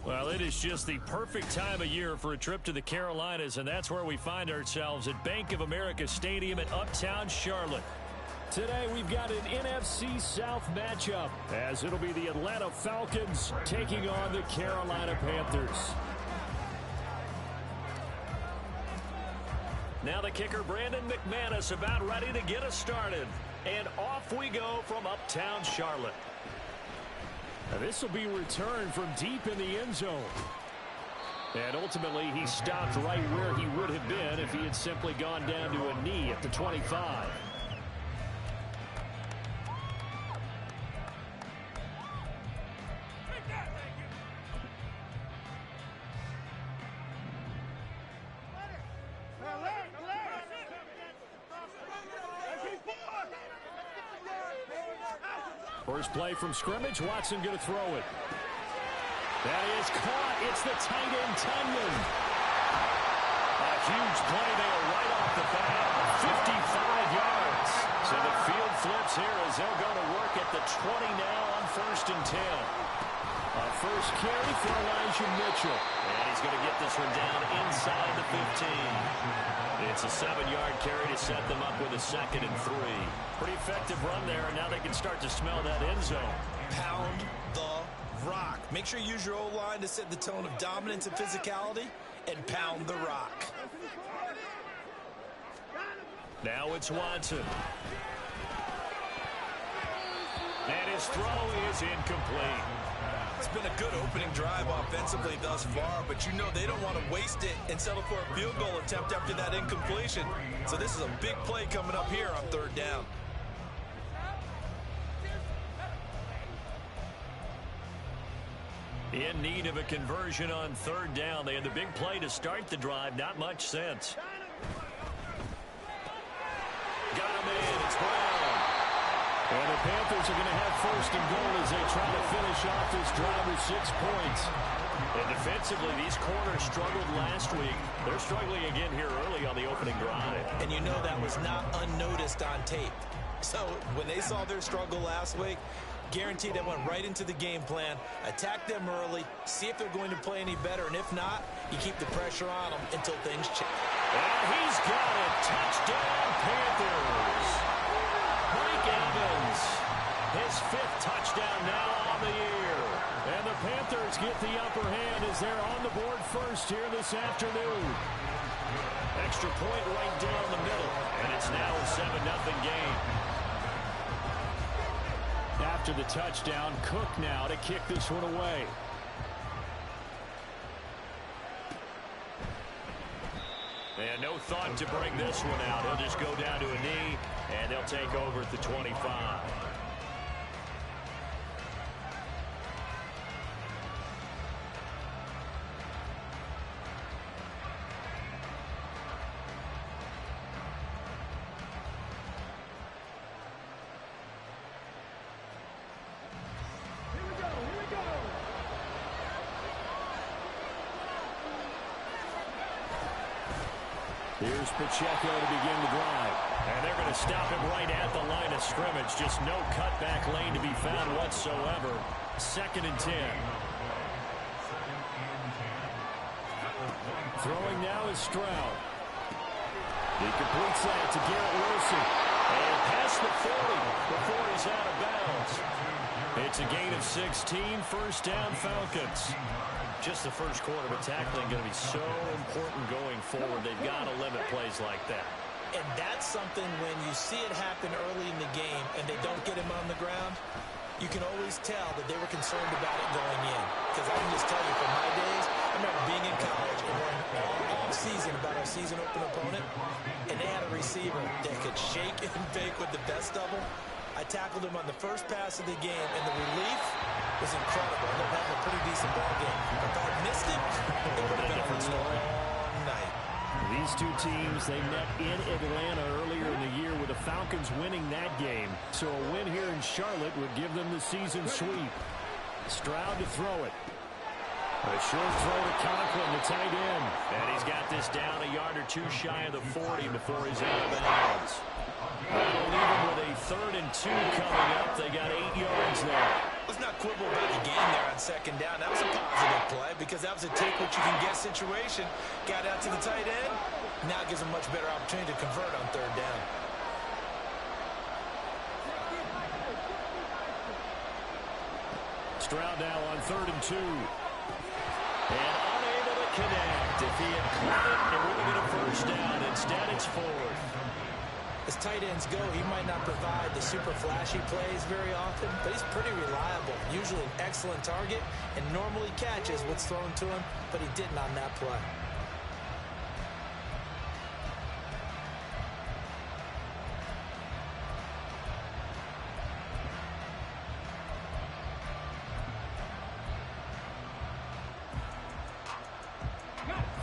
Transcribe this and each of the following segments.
Well, it is just the perfect time of year for a trip to the Carolinas, and that's where we find ourselves at Bank of America Stadium in Uptown Charlotte. Today we've got an NFC South matchup, as it'll be the Atlanta Falcons taking on the Carolina Panthers. Now the kicker, Brandon McManus, about ready to get us started. And off we go from Uptown Charlotte. Now this will be returned from deep in the end zone. And ultimately he stopped right where he would have been if he had simply gone down to a knee at the 25. First play from scrimmage. Watson going to throw it. That is caught. It's the tight end, Tunyon. A huge play there right off the bat. 55 yards. So the field flips here as they'll go to work at the 20 now on 1st and 10. A first carry for Elijah Mitchell. And he's going to get this one down inside the 15. It's a 7-yard carry to set them up with a 2nd and 3. Pretty effective run there, and now they can start to smell that end zone. Pound the rock. Make sure you use your O-line to set the tone of dominance and physicality, and pound the rock. Now it's Watson. And his throw is incomplete. It's been a good opening drive offensively thus far, but you know they don't want to waste it and settle for a field goal attempt after that incompletion. So this is a big play coming up here on 3rd down. In need of a conversion on 3rd down. They had the big play to start the drive. Not much sense. Got him in. It's Brown. And the Panthers are going to have 1st and goal as they try to finish off this drive with 6 points. And defensively, these corners struggled last week. They're struggling again here early on the opening drive. And you know that was not unnoticed on tape. So when they saw their struggle last week, guaranteed they went right into the game plan, attack them early, see if they're going to play any better, and if not, you keep the pressure on them until things change. And he's got it. Touchdown, Panthers. Mike Evans, his 5th touchdown now on the year. And the Panthers get the upper hand as they're on the board first here this afternoon. Extra point right down the middle, and it's now a 7-0 game. After the touchdown, Cook now to kick this one away. And no thought to bring this one out. He'll just go down to a knee, and they'll take over at the 25. Here's Pacheco to begin the drive. And they're going to stop him right at the line of scrimmage. Just no cutback lane to be found whatsoever. 2nd and 10. Throwing now is Stroud. He completes that to Garrett Wilson. And past the 40 before he's out of bounds. It's a gain of 16. 1st down, Falcons. Just the first quarter, but tackling going to be so important going forward. They've got to limit plays like that. And that's something when you see it happen early in the game and they don't get him on the ground, you can always tell that they were concerned about it going in. Because I can just tell you from my days, I remember being in college and worrying all season about our season open opponent, and they had a receiver that could shake and bake with the best of them. I tackled him on the first pass of the game, and the relief was incredible. I ended up having a pretty decent ball game. If I missed it, it would have been a different story. Night. These two teams, they met in Atlanta earlier in the year with the Falcons winning that game. So a win here in Charlotte would give them the season sweep. Stroud to throw it. A short throw to Conklin, the tight end. And he's got this down a yard or 2 shy of the 40 before he's out of bounds. That'll leave him with a 3rd and 2 coming up. They got 8 yards there. Let's not quibble about the game there on second down. That was a positive play because that was a take-what-you-can-get situation. Got out to the tight end. Now gives him a much better opportunity to convert on third down. Stroud now on 3rd and 2. And unable to connect. If he had caught it, it would have been a first down. Instead, it's 4th. As tight ends go, he might not provide the super flashy plays very often, but he's pretty reliable. Usually an excellent target and normally catches what's thrown to him, but he didn't on that play.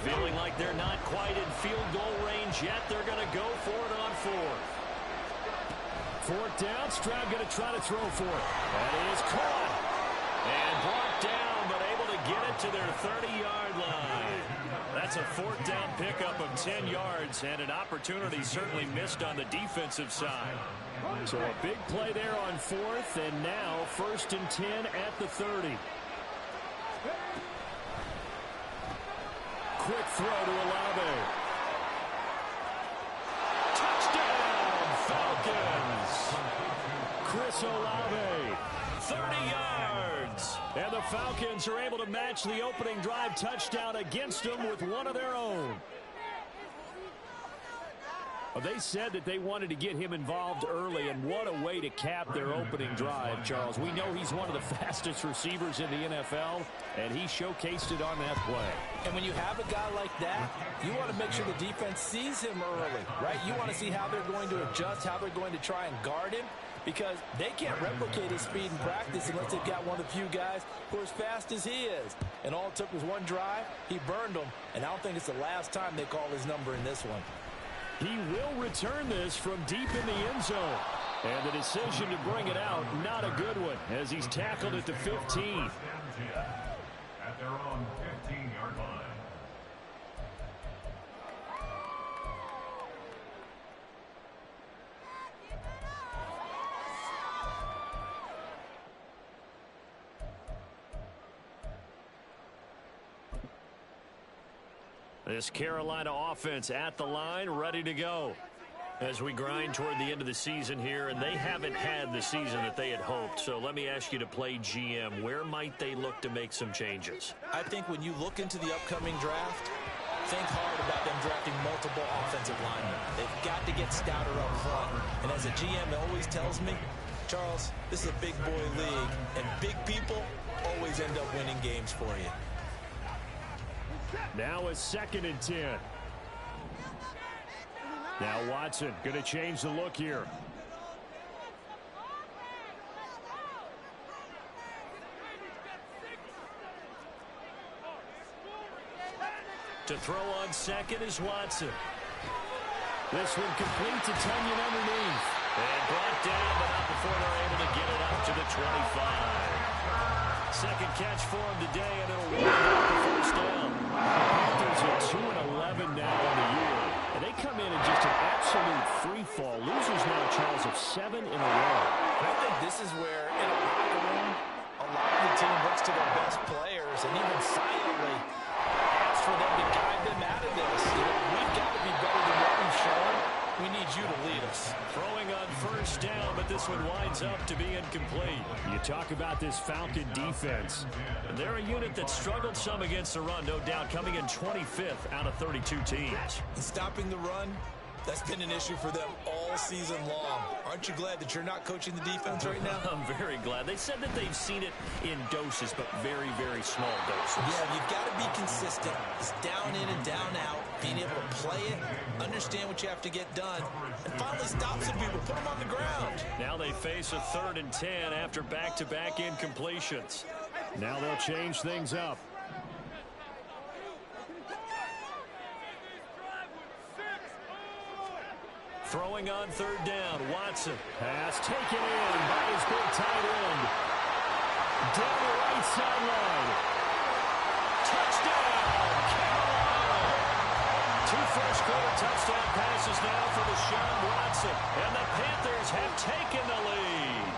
Feeling like they're not quite in field goal range yet. They're going to go for it on 4th. 4th down. Stroud going to try to throw for it. That is caught. And brought down, but able to get it to their 30-yard line. That's a 4th down pickup of 10 yards, and an opportunity certainly missed on the defensive side. So a big play there on 4th, and now 1st and 10 at the 30. Quick throw to Olave. Touchdown, Falcons. Chris Olave, 30 yards. And the Falcons are able to match the opening drive touchdown against them with one of their own. Well, they said that they wanted to get him involved early, and what a way to cap their opening drive, Charles. We know he's one of the fastest receivers in the NFL, and he showcased it on that play. And when you have a guy like that, you want to make sure the defense sees him early, right? You want to see how they're going to adjust, how they're going to try and guard him, because they can't replicate his speed in practice unless they've got one of the few guys who are as fast as he is. And all it took was one drive. He burned them, and I don't think it's the last time they call his number in this one. He will return this from deep in the end zone. And the decision to bring it out, not a good one, as he's tackled at the 15. At their own 15-yard line. This Carolina offense at the line, ready to go. As we grind toward the end of the season here, and they haven't had the season that they had hoped. So let me ask you to play GM. Where might they look to make some changes? I think when you look into the upcoming draft, think hard about them drafting multiple offensive linemen. They've got to get stouter up front. And as a GM always tells me, Charles, this is a big boy league, and big people always end up winning games for you. Now a 2nd and 10. Now Watson going to change the look here. To throw on 2nd is Watson. This one complete to Tunyon underneath. And brought down, but not before they're able to get it up to the 25. 2nd catch for him today, and it'll wind up the first down. Panthers are 2-11 now in the year. And they come in just an absolute free fall. Losers now, Charles, of 7 in a row. I think this is where, in a locker room, a lot of the team looks to their best players and even silently asks for them to guide them out of this. We've got to be better than what we've shown. We need you to lead us. Throwing on 1st down, but this one winds up to be incomplete. You talk about this Falcon defense. And they're a unit that struggled some against the run, no doubt, coming in 25th out of 32 teams. And stopping the run, that's been an issue for them all season long. Aren't you glad that you're not coaching the defense right now? I'm very glad. They said that they've seen it in doses, but very, very small doses. Yeah, you've got to be consistent. It's down in and down out. Being able to play it, understand what you have to get done, and finally stop some people, put them on the ground. Now they face a 3rd and 10 after back-to-back incompletions. Now they'll change things up. Throwing on 3rd down, Watson. Pass taken in by his big tight end. Down the right sideline. Touchdown, Carolina. 2 first-quarter touchdown passes now for Deshaun Watson. And the Panthers have taken the lead.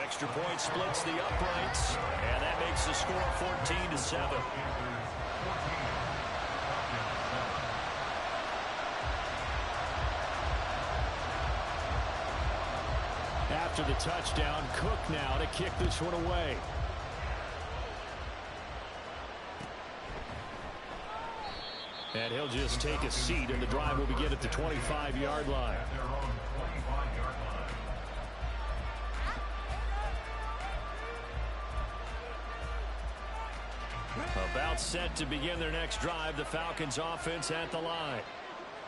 Extra point splits the uprights, and that makes the score 14-7. After the touchdown, Cook now to kick this one away. And he'll just take a seat, and the drive will begin at the 25-yard line. About set to begin their next drive, the Falcons offense at the line.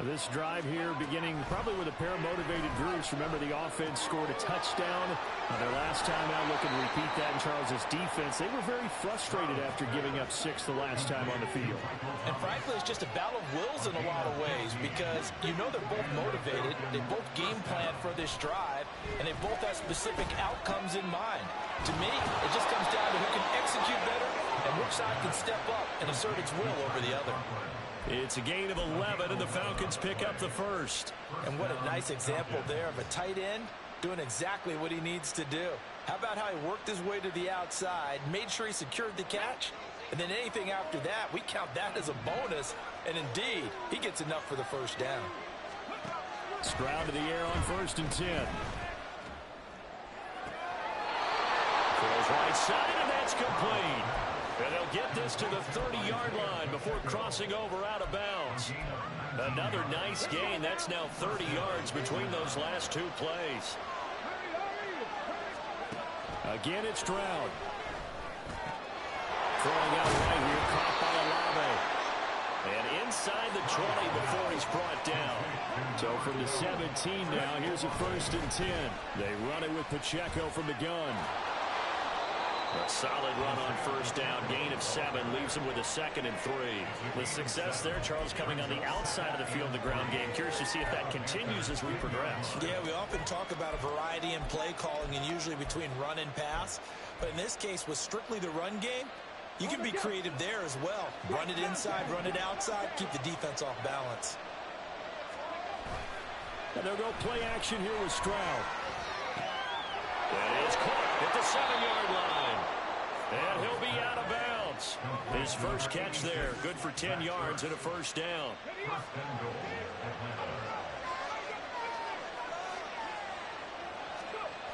This drive here beginning probably with a pair of motivated groups. Remember, the offense scored a touchdown their last time out. Looking to repeat that in Charles's defense. They were very frustrated after giving up 6 the last time on the field. And frankly, it's just a battle of wills in a lot of ways because you know they're both motivated. They both game plan for this drive, and they both have specific outcomes in mind. To me, it just comes down to who can execute better and which side can step up and assert its will over the other. It's a gain of 11, and the Falcons pick up the first. And what a nice example there of a tight end doing exactly what he needs to do. How about how he worked his way to the outside, made sure he secured the catch, and then anything after that, we count that as a bonus. And indeed, he gets enough for the first down. Stroud to the air on 1st and 10. Throws right side, and that's complete. And they'll get this to the 30-yard line before crossing over out of bounds. Another nice gain. That's now 30 yards between those last 2 plays. Again, it's Stroud. Throwing out right here, caught by Olave. And inside the 20 before he's brought down. So from the 17 now, here's a 1st and 10. They run it with Pacheco from the gun. A solid run on 1st down, gain of 7, leaves him with a 2nd and 3. The success there, Charles, coming on the outside of the field, the ground game. Curious to see if that continues as we progress. Yeah, we often talk about a variety in play calling and usually between run and pass. But in this case, with strictly the run game, you can be creative there as well. Run it inside, run it outside, keep the defense off balance. And they'll go play action here with Stroud. That is caught at the 7-yard line. And he'll be out of bounds. His first catch there, good for 10 yards and a 1st down.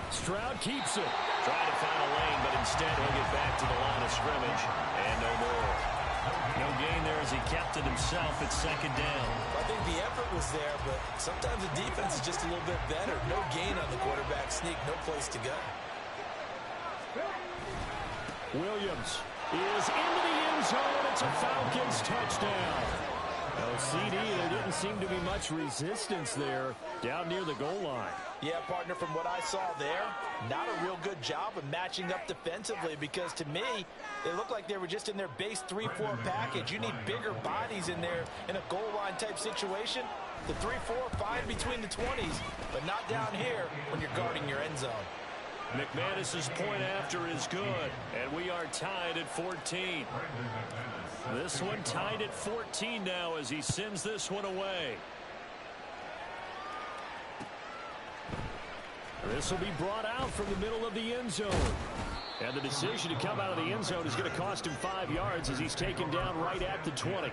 Stroud keeps it. Trying to find a lane, but instead he'll get back to the line of scrimmage. And no more. No gain there as he kept it himself at 2nd down. I think the effort was there, but sometimes the defense is just a little bit better. No gain on the quarterback sneak, no place to go. Williams is into the end zone. It's a Falcons touchdown. No CD, there didn't seem to be much resistance there down near the goal line. Yeah, partner, from what I saw there, not a real good job of matching up defensively because to me, they looked like they were just in their base 3-4 package. You need bigger bodies in there in a goal line type situation. The 3-4 fine between the 20s, but not down here when you're guarding your end zone. McManus's point after is good, and we are tied at 14. This one tied at 14 now as he sends this one away. This will be brought out from the middle of the end zone. And the decision to come out of the end zone is going to cost him 5 yards as he's taken down right at the 20.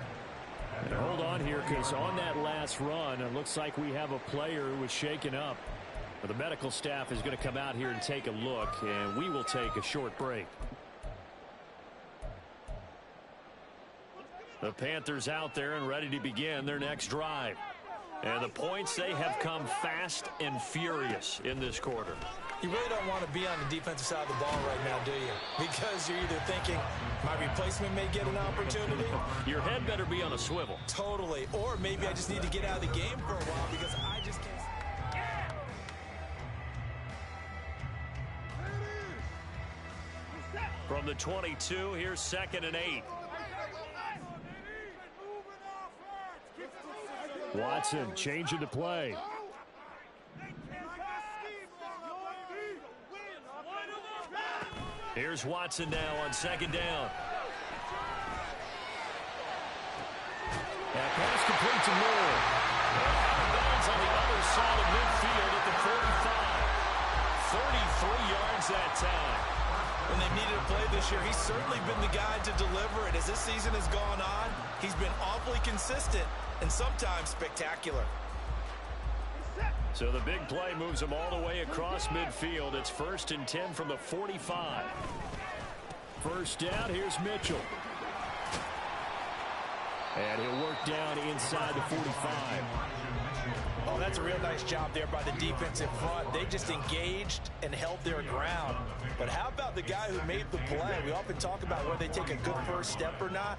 And hold on here because on that last run, it looks like we have a player who was shaken up. The medical staff is going to come out here and take a look, and we will take a short break. The Panthers out there and ready to begin their next drive. And the points, they have come fast and furious in this quarter. You really don't want to be on the defensive side of the ball right now, do you? Because you're either thinking, my replacement may get an opportunity. Your head better be on a swivel. Totally. Or maybe I just need to get out of the game for a while because I just can't. From the 22, here's 2nd and 8. Watson changing the play. Here's Watson now on 2nd down. That pass complete to Moore. And out of bounds on the other side of midfield at the 45. 33 yards that time. When they've needed a play this year, he's certainly been the guy to deliver it. As this season has gone on, he's been awfully consistent and sometimes spectacular. So the big play moves him all the way across midfield. It's 1st and 10 from the 45. First down, here's Mitchell. And he'll work down inside the 45. Oh, that's a real nice job there by the defensive front. They just engaged and held their ground. But how about the guy who made the play? We often talk about whether they take a good first step or not.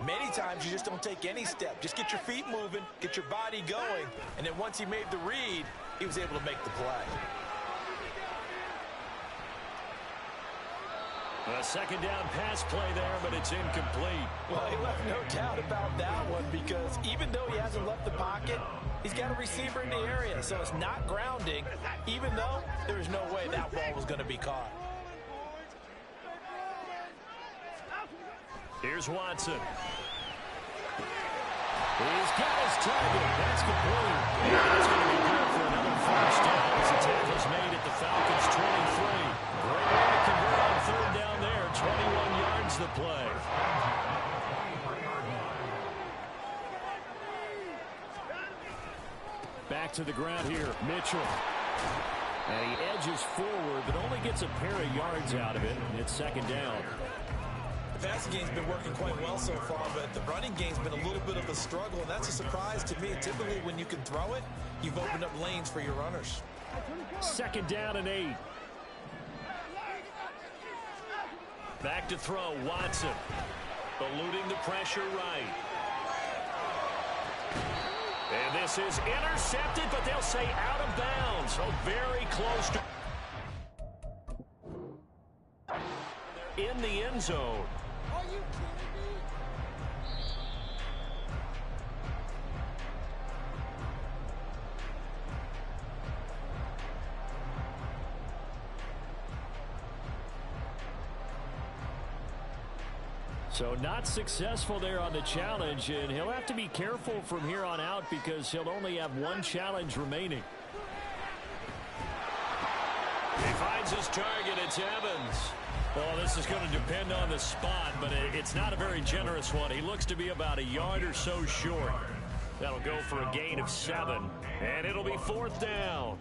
Many times you just don't take any step. Just get your feet moving, get your body going, and then once he made the read, he was able to make the play. A second down pass play there, but it's incomplete. Well, he left no doubt about that one because even though he hasn't left the pocket, he's got a receiver in the area, so it's not grounding, even though there's no way that ball was going to be caught. Here's Watson. He's got his target. That's complete. That's going to be good for another first down as the tackle's made at the Falcons' 23. Great way to convert on third down there. 21 yards the play. Back to the ground here. Mitchell. And he edges forward, but only gets a pair of yards out of it. And it's second down. The passing game's been working quite well so far, but the running game's been a little bit of a struggle, and that's a surprise to me. Typically, when you can throw it, you've opened up lanes for your runners. Second down and 8. Back to throw, Watson. Eluding the pressure right. And this is intercepted, but they'll say out of bounds. So very close to in the end zone. Are you kidding me? So not successful there on the challenge, and he'll have to be careful from here on out because he'll only have one challenge remaining. He finds his target. It's Evans. Well, this is going to depend on the spot, but it's not a very generous one. He looks to be about a yard or so short. That'll go for a gain of 7, and it'll be fourth down.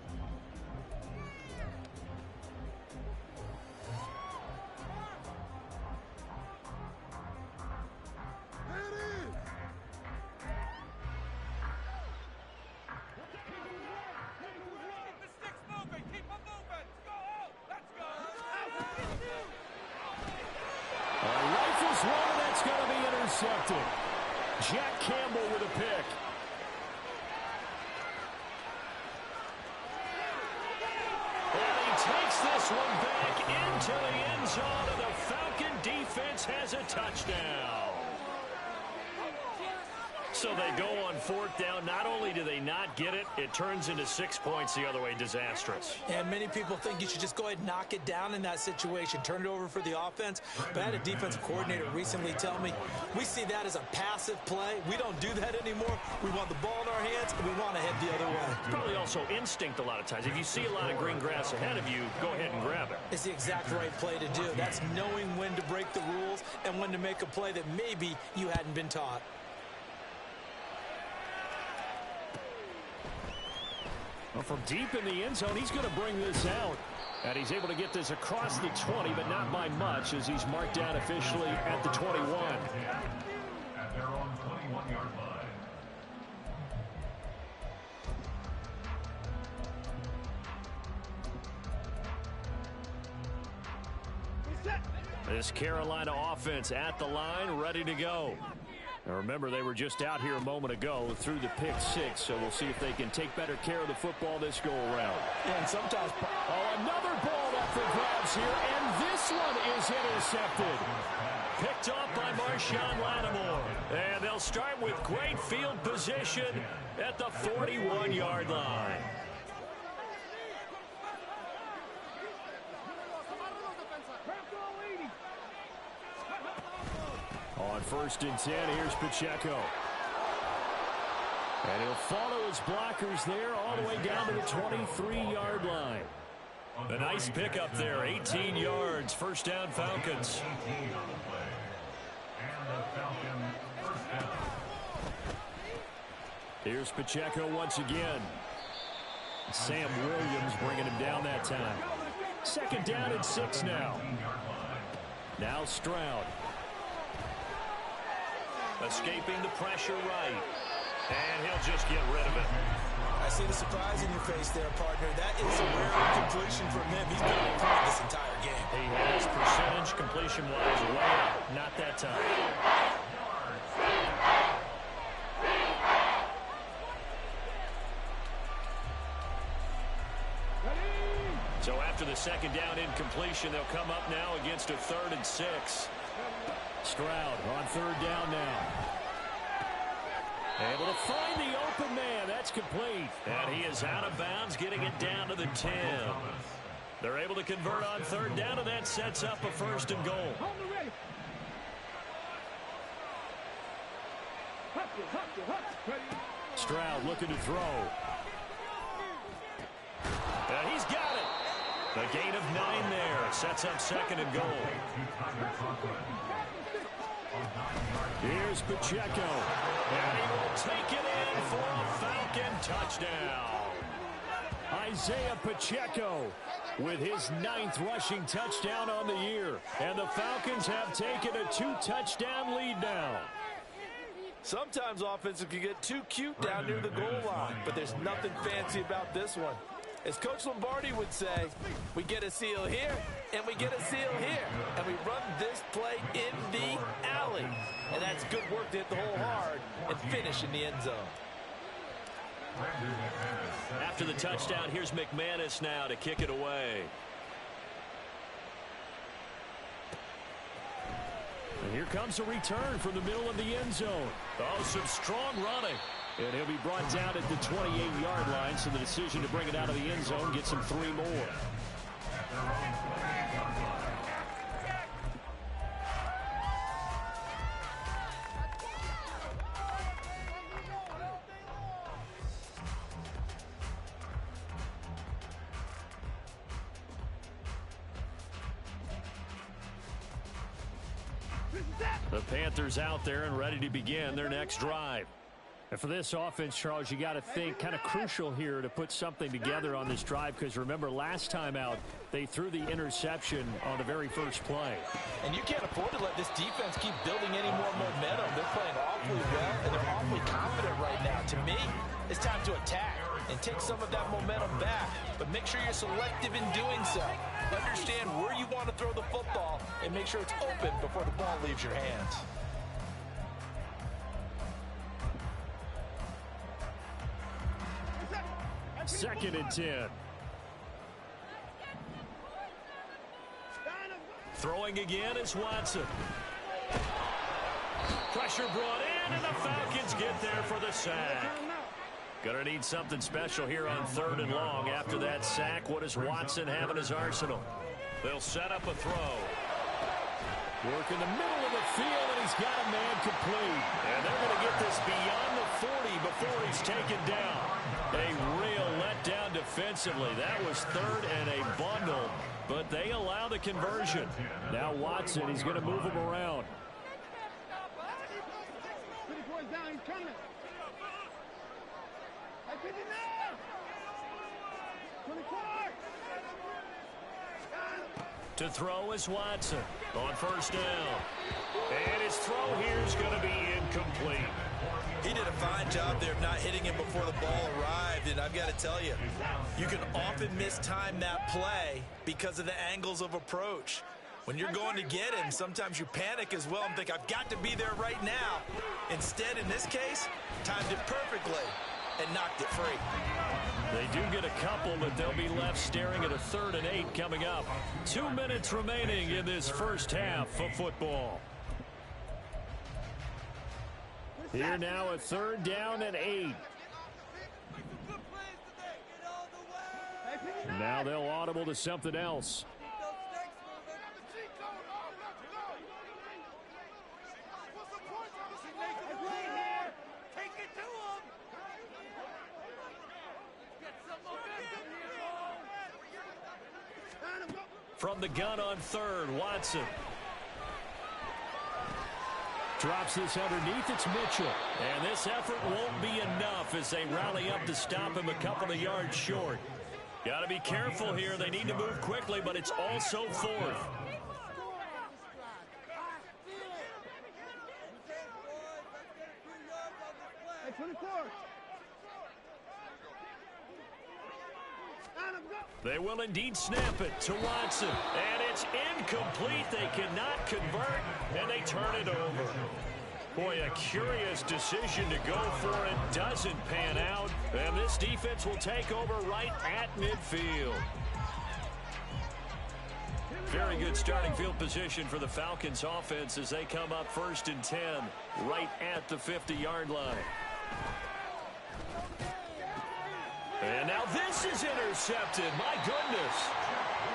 Jack Campbell with a pick. And he takes this one back into the end zone, and the Falcon defense has a touchdown. So they go on fourth down. Not only do they not get it, it turns into 6 points the other way. Disastrous. And many people think you should just go ahead and knock it down in that situation. Turn it over for the offense. But I had a defensive coordinator recently tell me, we see that as a passive play. We don't do that anymore. We want the ball in our hands, and we want to head the other way. Probably also instinct a lot of times. If you see a lot of green grass ahead of you, go ahead and grab it. It's the exact right play to do. That's knowing when to break the rules and when to make a play that maybe you hadn't been taught. Well, from deep in the end zone, he's going to bring this out. And he's able to get this across the 20, but not by much, as he's marked down officially at the 21. At their own 21-yard line. This Carolina offense at the line, ready to go. Now remember, they were just out here a moment ago through the pick 6, so we'll see if they can take better care of the football this go-around. Yeah, and sometimes... Oh, another ball up for grabs here, and this one is intercepted. Picked off by Marshawn Lattimore. And they'll start with great field position at the 41-yard line. On 1st and 10, here's Pacheco. And he'll follow his blockers there all the way down to the 23-yard line. A nice pickup there, 18 yards, first down Falcons. 18 on the play. And the Falcons first down. Here's Pacheco once again. Sam Williams bringing him down that time. Second down and 6 now. Now Stroud. Escaping the pressure right. And he'll just get rid of it. I see the surprise in your face there, partner. That is a rare completion from him. He's been on point this entire game. He has percentage completion-wise way out. Not that time. So after the second down incompletion, they'll come up now against a 3rd and 6. Stroud on 3rd down now. Able to find the open man. That's complete. And he is out of bounds, getting it down to the 10. They're able to convert on 3rd down, and that sets up a 1st and goal. Stroud looking to throw. And he's got it. The gain of 9 there. Sets up 2nd and goal. Here's Pacheco. And he will take it in for a Falcon touchdown. Isaiah Pacheco with his 9th rushing touchdown on the year. And the Falcons have taken a 2-touchdown lead now. Sometimes offenses can get too cute down near the goal line, but there's nothing fancy about this one. As Coach Lombardi would say, we get a seal here, and we get a seal here, and we run this play in the alley. And that's good work to hit the hole hard and finish in the end zone. After the touchdown, here's McManus now to kick it away. And here comes a return from the middle of the end zone. Oh, some strong running. And he'll be brought down at the 28-yard line, so the decision to bring it out of the end zone gets him 3 more. The Panthers out there and ready to begin their next drive. And for this offense, Charles, you got to think kind of crucial here to put something together on this drive, because remember last time out they threw the interception on the very first play. And you can't afford to let this defense keep building any more momentum. They're playing awfully well, and they're awfully confident right now. To me, it's time to attack and take some of that momentum back, but make sure you're selective in doing so. Understand where you want to throw the football and make sure it's open before the ball leaves your hands. Second and 10. Throwing again is Watson. Pressure brought in, and the Falcons get there for the sack. Gonna need something special here on 3rd and long. After that sack, what does Watson have in his arsenal? They'll set up a throw. Work in the middle of the field, and he's got a man complete. And they're going to get this beyond the 40 before he's taken down. A real letdown defensively. That was 3rd and a bundle, but they allow the conversion. Now Watson, he's going to move him around. To throw is Watson on 1st down. And his throw here is going to be incomplete. He did a fine job there of not hitting him before the ball arrived, and I've got to tell you, you can often mistime that play because of the angles of approach. When you're going to get him, sometimes you panic as well and think, I've got to be there right now. Instead, in this case, timed it perfectly and knocked it free. They do get a couple, but they'll be left staring at a 3rd and 8 coming up. 2 minutes remaining in this first half of football. Here now a 3rd down and 8. Now they'll audible to something else. From the gun on third, Watson. Drops this underneath, it's Mitchell. And this effort won't be enough as they rally up to stop him a couple of yards short. Got to be careful here. They need to move quickly, but it's also fourth. They will indeed snap it to Watson. And it's incomplete. They cannot convert, and they turn it over. Boy, a curious decision to go for it. Doesn't pan out. And this defense will take over right at midfield. Very good starting field position for the Falcons offense as they come up 1st and 10 right at the 50-yard line. And now this is intercepted. My goodness.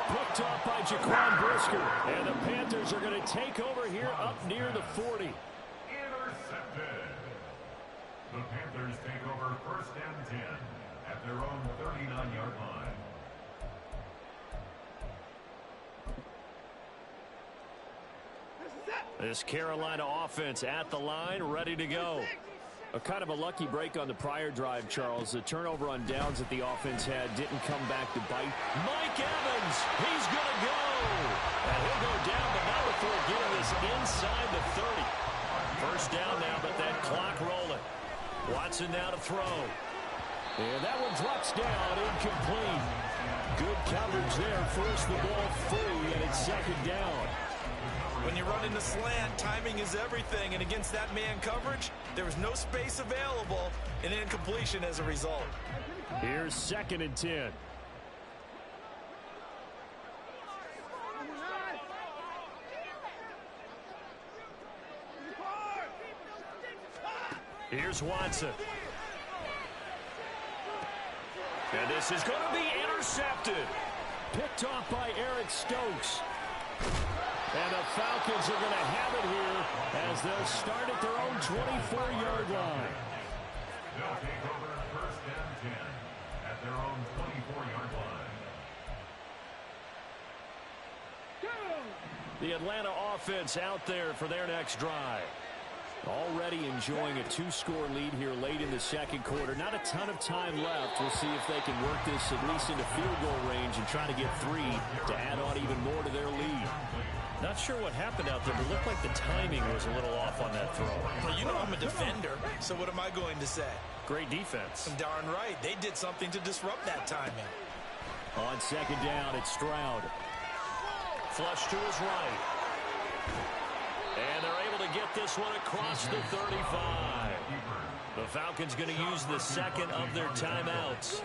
Picked off by Jaquan Brisker. And the Panthers are going to take over here up near the 40. Intercepted. The Panthers take over 1st and 10 at their own 39-yard line. This Carolina offense at the line, ready to go. A kind of a lucky break on the prior drive, Charles. The turnover on downs that the offense had didn't come back to bite. Mike Evans, he's going to go. And he'll go down, but not before getting this inside the 30. 1st down now, but that clock rolling. Watson now to throw. And that one drops down, incomplete. Good coverage there, forced the ball free, and it's 2nd down. When you run in the slant, timing is everything, and against that man coverage, there was no space available, and incompletion as a result. Here's 2nd and 10. Here's Watson. And this is going to be intercepted. Picked off by Eric Stokes. And the Falcons are going to have it here as they'll start at their own 24-yard line. They'll take over 1st and 10 at their own 24-yard line. The Atlanta offense out there for their next drive. Already enjoying a 2-score lead here late in the 2nd quarter. Not a ton of time left. We'll see if they can work this at least into field goal range and try to get 3 to add on even more to their lead. Not sure what happened out there, but it looked like the timing was a little off on that throw. Well, you know I'm a defender, so what am I going to say? Great defense. Darn right. They did something to disrupt that timing. On 2nd down, it's Stroud. Flush to his right. And they're able to get this one across the 35. The Falcons going to use the 2nd of their timeouts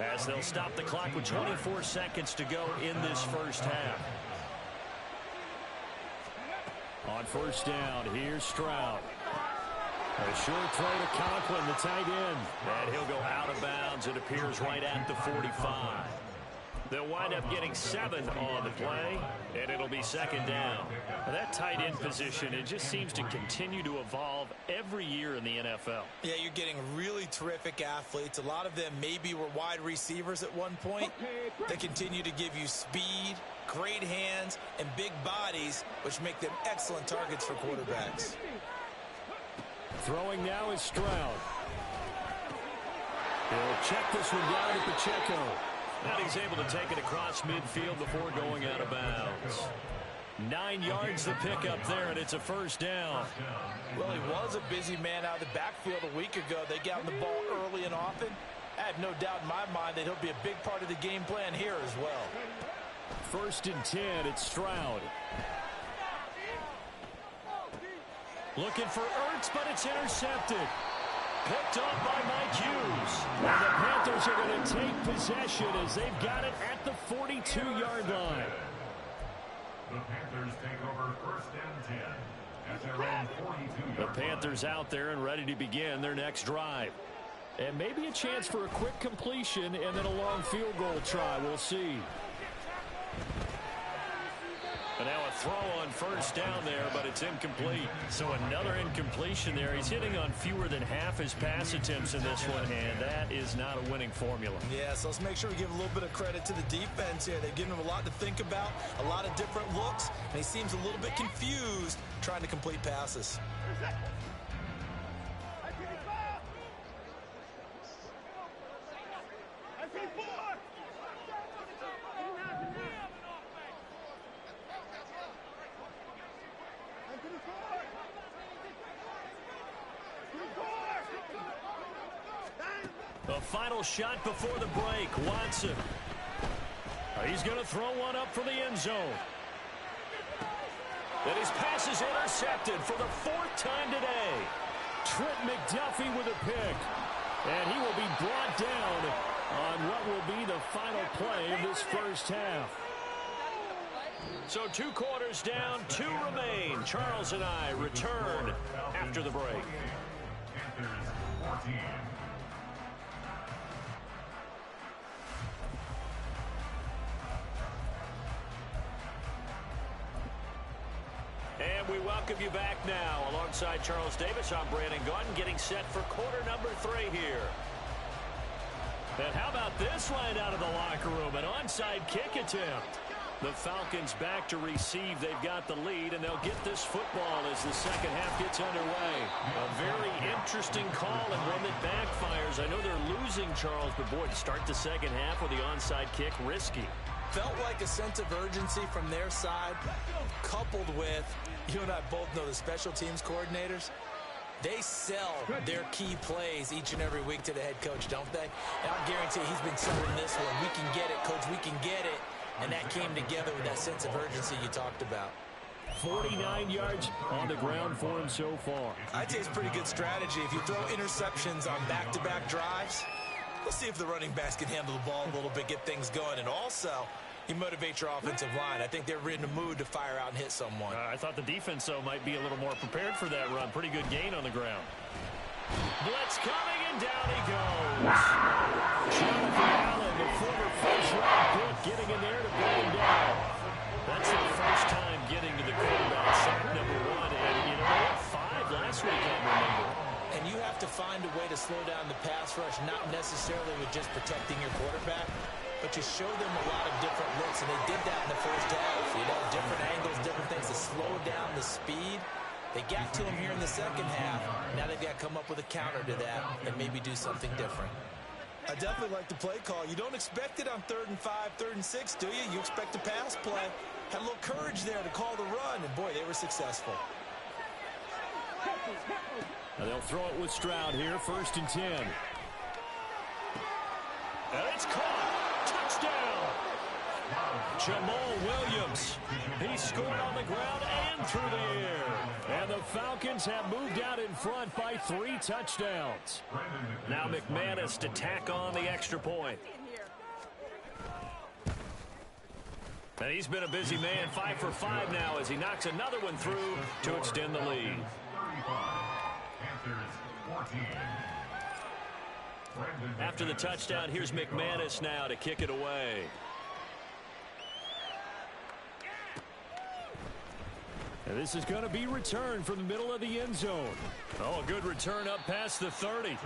as they'll stop the clock with 24 seconds to go in this 1st half. On 1st down, here's Stroud. A short throw to Conklin, the tight end. And he'll go out of bounds. It appears right at the 45. They'll wind up getting 7 on the play, and it'll be 2nd down. Now, that tight end position, it just seems to continue to evolve every year in the NFL. Yeah, you're getting really terrific athletes. A lot of them maybe were wide receivers at one point. They continue to give you speed, great hands, and big bodies, which make them excellent targets for quarterbacks. Throwing now is Stroud. He'll check this one down to Pacheco. And he's able to take it across midfield before going out of bounds. 9 yards to pick up there, and it's a 1st down. Well, he was a busy man out of the backfield a week ago. They got him the ball early and often. I have no doubt in my mind that he'll be a big part of the game plan here as well. 1st and 10, it's Stroud. Looking for Ertz, but it's intercepted. Picked off by Mike Hughes. And the Panthers are going to take possession as they've got it at the 42-yard line. The Panthers take over 1st and 10 at their own 42-yard line. The Panthers out there and ready to begin their next drive. And maybe a chance for a quick completion and then a long field goal try. We'll see. And And now a throw on first down there, but it's incomplete. So another incompletion there. He's hitting on fewer than half his pass attempts in this one, and that is not a winning formula. Yeah, so let's make sure we give a little bit of credit to the defense here. They've given him a lot to think about, a lot of different looks, and he seems a little bit confused trying to complete passes. The final shot before the break, Watson. He's going to throw one up for the end zone. And his pass is intercepted for the fourth time today. Trent McDuffie with a pick. And he will be brought down on what will be the final play of this first half. So 2 quarters down, 2 remain. Charles and I return after the break. Panthers 14. And we welcome you back now. Alongside Charles Davis, I'm Brandon Gunn, getting set for quarter number 3 here. And how about this line out of the locker room? An onside kick attempt. The Falcons back to receive. They've got the lead, and they'll get this football as the second half gets underway. A very interesting call and one that backfires. I know they're losing, Charles, but boy, to start the second half with the onside kick, risky. Felt like a sense of urgency from their side, coupled with, you and I both know the special teams coordinators, they sell their key plays each and every week to the head coach, don't they? And I guarantee he's been selling this one. We can get it, coach, we can get it. And that came together with that sense of urgency you talked about. 49 yards on the ground for him so far. I'd say it's pretty good strategy. If you throw interceptions on back-to-back drives, let's see if the running backs can handle the ball a little bit, get things going. And also, you motivate your offensive line. I think they're in the mood to fire out and hit someone. I thought the defense, though, might be a little more prepared for that run. Pretty good gain on the ground. Blitz coming, and down he goes. Jonathan Allen, the former first-round pick, getting in there to bring him down. That's the first time getting to the quarterback, sack number 1. And, you know, they had 5 last week, I remember. And you have to find a way to slow down the pass rush, not necessarily with just protecting your quarterback, but you show them a lot of different looks, and they did that in the first half. You know, different angles, different things to slow down the speed. They got to him here in the second half. Now they've got to come up with a counter to that and maybe do something different. I definitely like the play call. You don't expect it on 3rd and 5, 3rd and 6, do you? You expect a pass play. Had a little courage there to call the run, and boy, they were successful. Now they'll throw it with Stroud here, 1st and 10. And it's caught. Touchdown. Jamal Williams. He scored on the ground and through the air. And the Falcons have moved out in front by 3 touchdowns. Now McManus to tack on the extra point. And he's been a busy man, 5 for 5 now as he knocks another one through to extend the lead. After the touchdown, here's McManus now to kick it away. And this is going to be returned from the middle of the end zone. Oh, a good return up past the 30.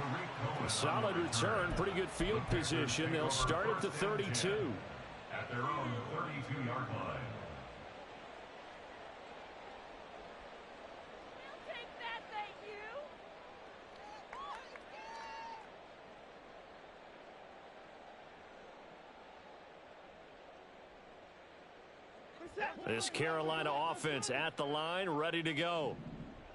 A solid return, pretty good field position. They'll start at the 32. At their own 32-yard line. This Carolina offense at the line, ready to go.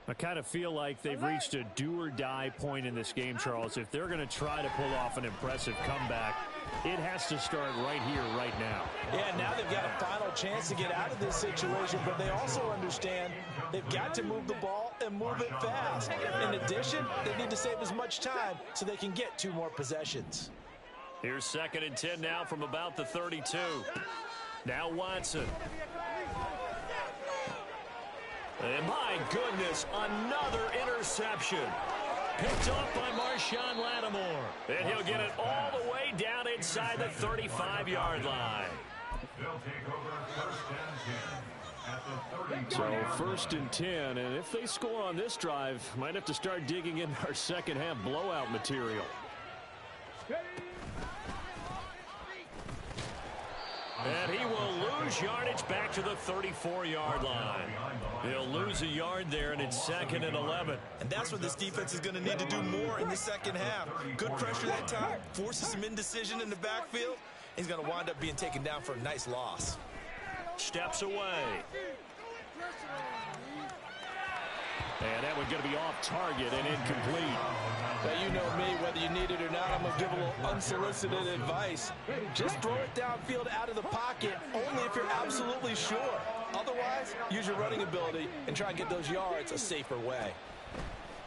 I kind of feel like they've reached a do-or-die point in this game, Charles. If they're going to try to pull off an impressive comeback, it has to start right here, right now. Yeah, now they've got a final chance to get out of this situation, but they also understand they've got to move the ball and move it fast. In addition, they need to save as much time so they can get 2 more possessions. Here's 2nd and 10 now from about the 32. Now Watson. And my goodness, another interception. Picked off by Marshawn Lattimore. And he'll get it all the way down inside the 35-yard line. They'll take over 1st and 10. at the 30. So 1st and 10, and if they score on this drive, might have to start digging in our second half blowout material. And he will lose yardage back to the 34-yard line. He'll lose a yard there, and it's 2nd and 11. And that's what this defense is going to need to do more in the second half. Good pressure that time, forces some indecision in the backfield. He's going to wind up being taken down for a nice loss. Steps away. And that one's going to be off target and incomplete. Now, you know me, whether you need it or not, I'm going to give a little unsolicited advice. Just throw it downfield out of the pocket, only if you're absolutely sure. Otherwise, use your running ability and try and get those yards a safer way.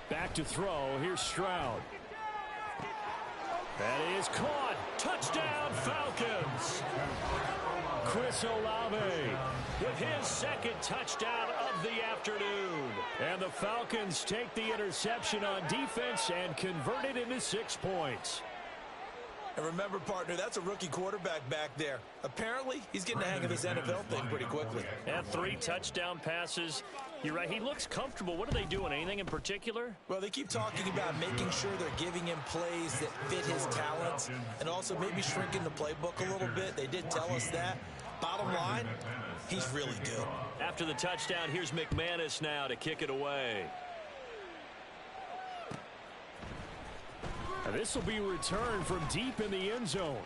Back to throw. Here's Stroud. That is caught. Touchdown, Falcons. Chris Olave with his 2nd touchdown of the afternoon. And the Falcons take the interception on defense and convert it into 6 points. And remember, partner, that's a rookie quarterback back there. Apparently, he's getting the hang of this NFL thing pretty quickly. And 3 touchdown passes. You're right, he looks comfortable. What are they doing? Anything in particular? Well, they keep talking about making sure they're giving him plays that fit his talents and also maybe shrinking the playbook a little bit. They did tell us that. Bottom line, he's really good. After the touchdown, here's McManus now to kick it away. And this will be returned from deep in the end zone.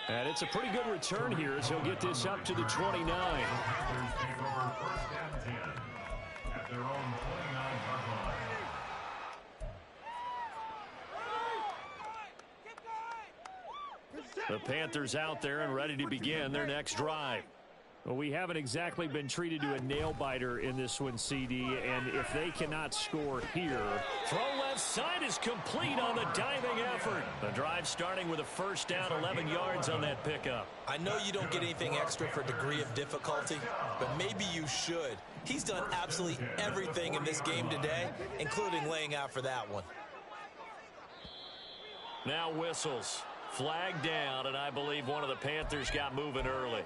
And it's a pretty good return here as he'll get this up to the 29. Panthers take over 1st and 10 at their own 29-yard line. The Panthers out there and ready to begin their next drive. Well, we haven't exactly been treated to a nail-biter in this one, CD, and if they cannot score here. Throw left side is complete on the diving effort. The drive starting with a 1st down, 11 yards on that pickup. I know you don't get anything extra for degree of difficulty, but maybe you should. He's done absolutely everything in this game today, including laying out for that one. Now whistles. Flag down, and I believe one of the Panthers got moving early.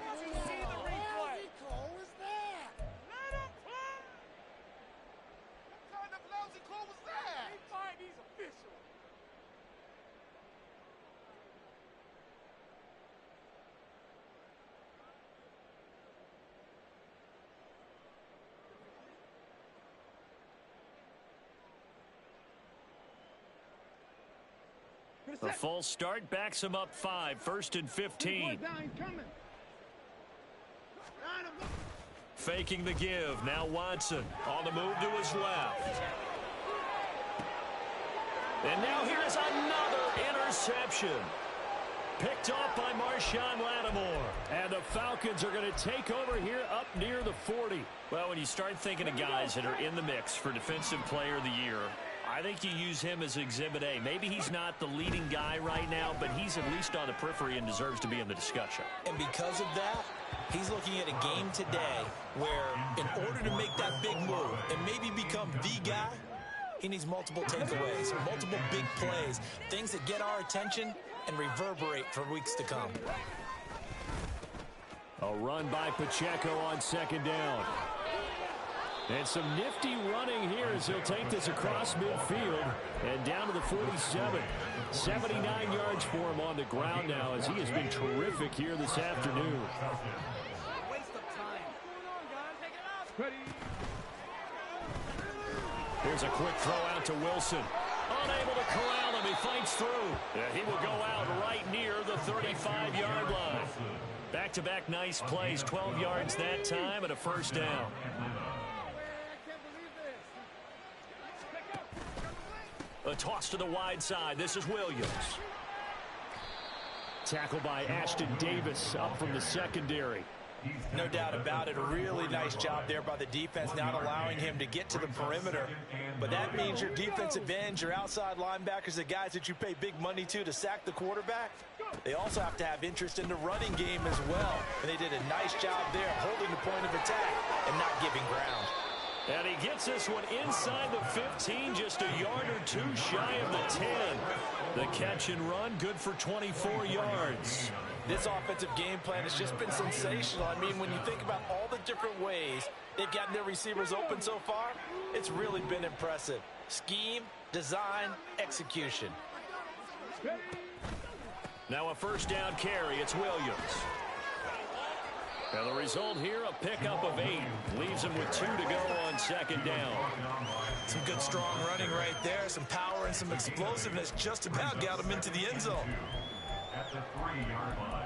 The false start backs him up 5, 1st and 15. Faking the give. Now Watson on the move to his left. And now here's another interception. Picked off by Marshawn Lattimore. And the Falcons are going to take over here up near the 40. Well, when you start thinking of guys that are in the mix for Defensive Player of the Year, I think you use him as Exhibit A. Maybe he's not the leading guy right now, but he's at least on the periphery and deserves to be in the discussion. And because of that, he's looking at a game today where in order to make that big move and maybe become the guy, he needs multiple takeaways, multiple big plays, things that get our attention and reverberate for weeks to come. A run by Pacheco on 2nd down. And some nifty running here as he'll take this across midfield and down to the 47. 79 yards for him on the ground now as he has been terrific here this afternoon. Here's a quick throw out to Wilson. Unable to corral him. He fights through. He will go out right near the 35-yard line. Back-to-back nice plays. 12 yards that time and a 1st down. A toss to the wide side. This is Williams. Tackle by Ashton Davis up from the secondary. No doubt about it. A really nice job there by the defense, not allowing him to get to the perimeter. But that means your defensive ends, your outside linebackers, the guys that you pay big money to sack the quarterback, they also have to have interest in the running game as well. And they did a nice job there holding the point of attack and not giving ground. And he gets this one inside the 15, just a yard or two shy of the 10. The catch and run, good for 24 yards. This offensive game plan has just been sensational. I mean, when you think about all the different ways they've gotten their receivers open so far, it's really been impressive. Scheme, design, execution. Now a first down carry. It's Williams. And the result here, a pickup of 8. Leaves him with 2 to go on second down. Some good, strong running right there. Some power and some explosiveness just about got him into the end zone. At the 3-yard line.